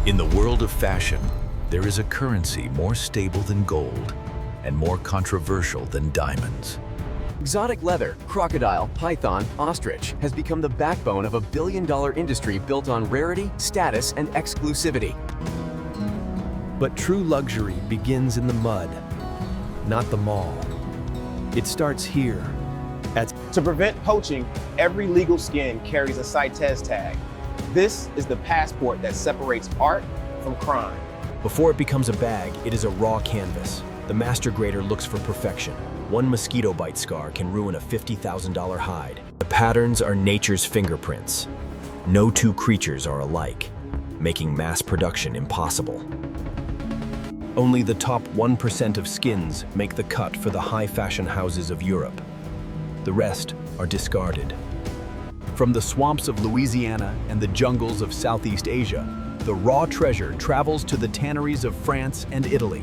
In the world of fashion, there is a currency more stable than gold and more controversial than diamonds. Exotic leather, crocodile, python, ostrich has become the backbone of a billion-dollar industry built on rarity, status, and exclusivity. But true luxury begins in the mud, not the mall. It starts here. To prevent poaching, every legal skin carries a CITES tag. This is the passport that separates art from crime. Before it becomes a bag, it is a raw canvas. The master grader looks for perfection. One mosquito bite scar can ruin a $50,000 hide. The patterns are nature's fingerprints. No two creatures are alike, making mass production impossible. Only the top 1% of skins make the cut for the high fashion houses of Europe. The rest are discarded. From the swamps of Louisiana and the jungles of Southeast Asia, the raw treasure travels to the tanneries of France and Italy.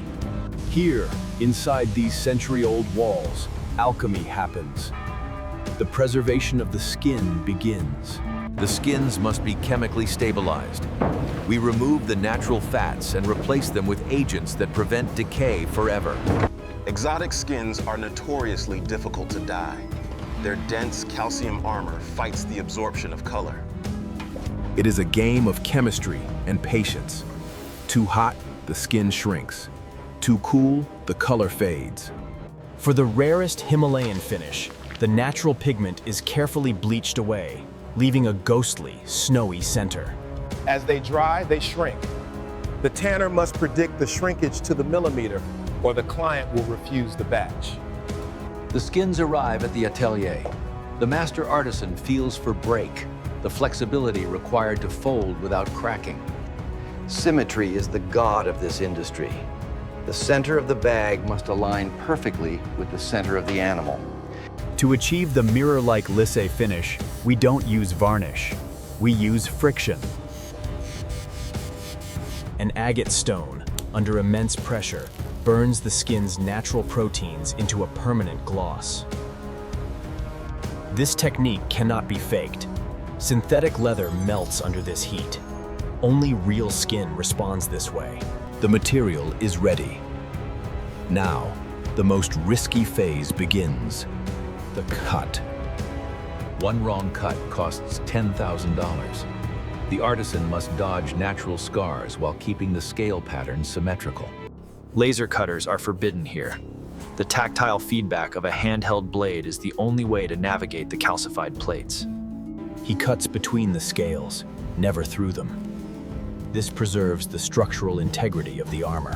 Here, inside these century-old walls, alchemy happens. The preservation of the skin begins. The skins must be chemically stabilized. We remove the natural fats and replace them with agents that prevent decay forever. Exotic skins are notoriously difficult to dye. Their dense calcium armor fights the absorption of color. It is a game of chemistry and patience. Too hot, the skin shrinks. Too cool, the color fades. For the rarest Himalayan finish, the natural pigment is carefully bleached away, leaving a ghostly, snowy center. As they dry, they shrink. The tanner must predict the shrinkage to the millimeter, or the client will refuse the batch. The skins arrive at the atelier. The master artisan feels for break, the flexibility required to fold without cracking. Symmetry is the god of this industry. The center of the bag must align perfectly with the center of the animal. To achieve the mirror-like lisse finish, we don't use varnish. We use friction. An agate stone, under immense pressure, burns the skin's natural proteins into a permanent gloss. This technique cannot be faked. Synthetic leather melts under this heat. Only real skin responds this way. The material is ready. Now, the most risky phase begins. The cut. One wrong cut costs $10,000. The artisan must dodge natural scars while keeping the scale pattern symmetrical. Laser cutters are forbidden here. The tactile feedback of a handheld blade is the only way to navigate the calcified plates. He cuts between the scales, never through them. This preserves the structural integrity of the armor.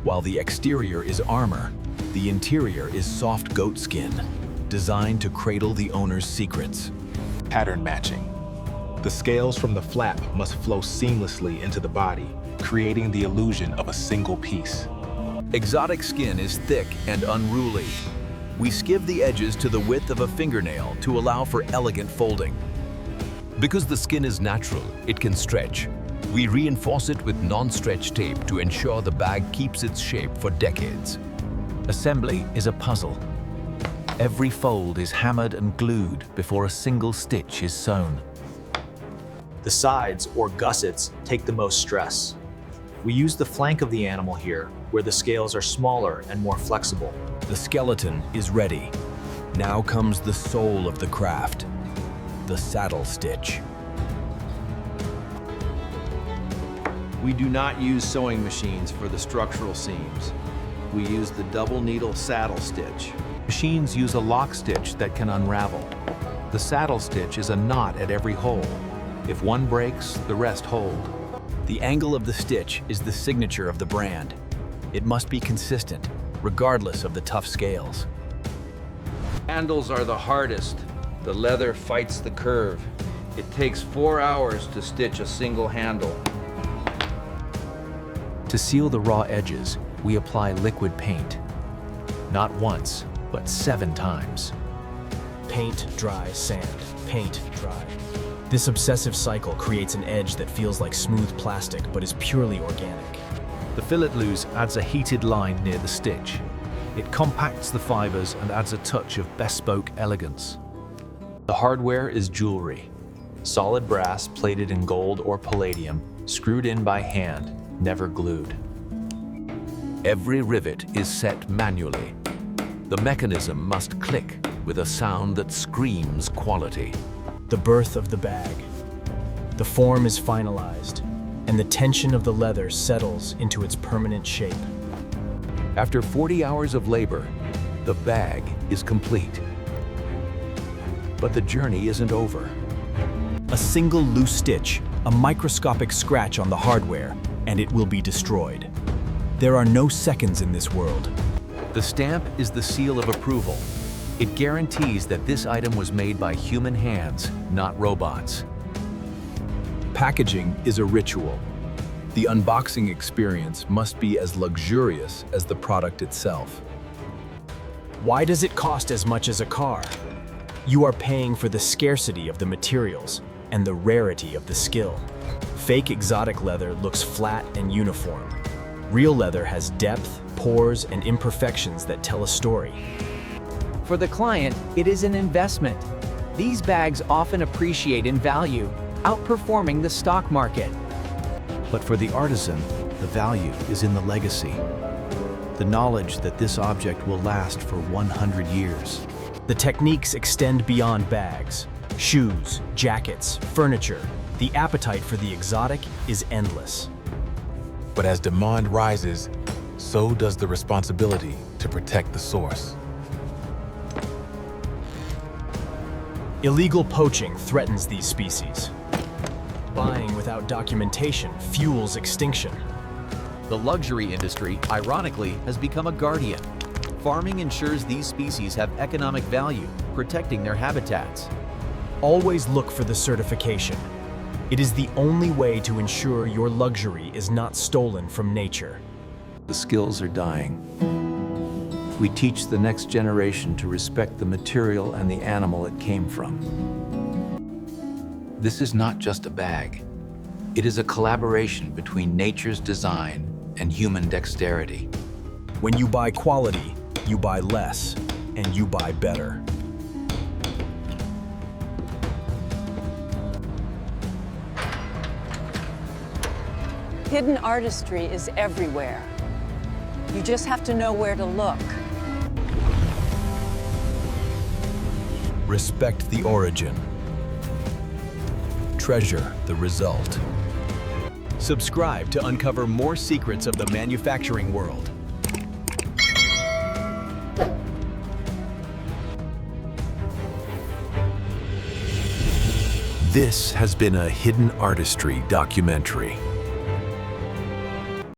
While the exterior is armor, the interior is soft goat skin, designed to cradle the owner's secrets. Pattern matching. The scales from the flap must flow seamlessly into the body, creating the illusion of a single piece. Exotic skin is thick and unruly. We skive the edges to the width of a fingernail to allow for elegant folding. Because the skin is natural, it can stretch. We reinforce it with non-stretch tape to ensure the bag keeps its shape for decades. Assembly is a puzzle. Every fold is hammered and glued before a single stitch is sewn. The sides, or gussets, take the most stress. We use the flank of the animal here, where the scales are smaller and more flexible. The skeleton is ready. Now comes the soul of the craft, the saddle stitch. We do not use sewing machines for the structural seams. We use the double needle saddle stitch. Machines use a lock stitch that can unravel. The saddle stitch is a knot at every hole. If one breaks, the rest hold. The angle of the stitch is the signature of the brand. It must be consistent, regardless of the tough scales. Handles are the hardest. The leather fights the curve. It takes 4 hours to stitch a single handle. To seal the raw edges, we apply liquid paint. Not once, but 7 times. Paint, dry, sand. Paint, dry. This obsessive cycle creates an edge that feels like smooth plastic but is purely organic. The fillet loose adds a heated line near the stitch. It compacts the fibers and adds a touch of bespoke elegance. The hardware is jewelry. Solid brass plated in gold or palladium, screwed in by hand, never glued. Every rivet is set manually. The mechanism must click with a sound that screams quality. The birth of the bag. The form is finalized, and the tension of the leather settles into its permanent shape. After 40 hours of labor, the bag is complete. But the journey isn't over. A single loose stitch, a microscopic scratch on the hardware, and it will be destroyed. There are no seconds in this world. The stamp is the seal of approval. It guarantees that this item was made by human hands, not robots. Packaging is a ritual. The unboxing experience must be as luxurious as the product itself. Why does it cost as much as a car? You are paying for the scarcity of the materials and the rarity of the skill. Fake exotic leather looks flat and uniform. Real leather has depth, pores, and imperfections that tell a story. For the client, it is an investment. These bags often appreciate in value, outperforming the stock market. But for the artisan, the value is in the legacy. The knowledge that this object will last for 100 years. The techniques extend beyond bags. Shoes, jackets, furniture. The appetite for the exotic is endless. But as demand rises, so does the responsibility to protect the source. Illegal poaching threatens these species. Buying without documentation fuels extinction. The luxury industry, ironically, has become a guardian. Farming ensures these species have economic value, protecting their habitats. Always look for the certification. It is the only way to ensure your luxury is not stolen from nature. The skills are dying. We teach the next generation to respect the material and the animal it came from. This is not just a bag. It is a collaboration between nature's design and human dexterity. When you buy quality, you buy less, and you buy better. Hidden artistry is everywhere. You just have to know where to look. Respect the origin. Treasure the result. Subscribe to uncover more secrets of the manufacturing world. This has been a Hidden Artistry documentary.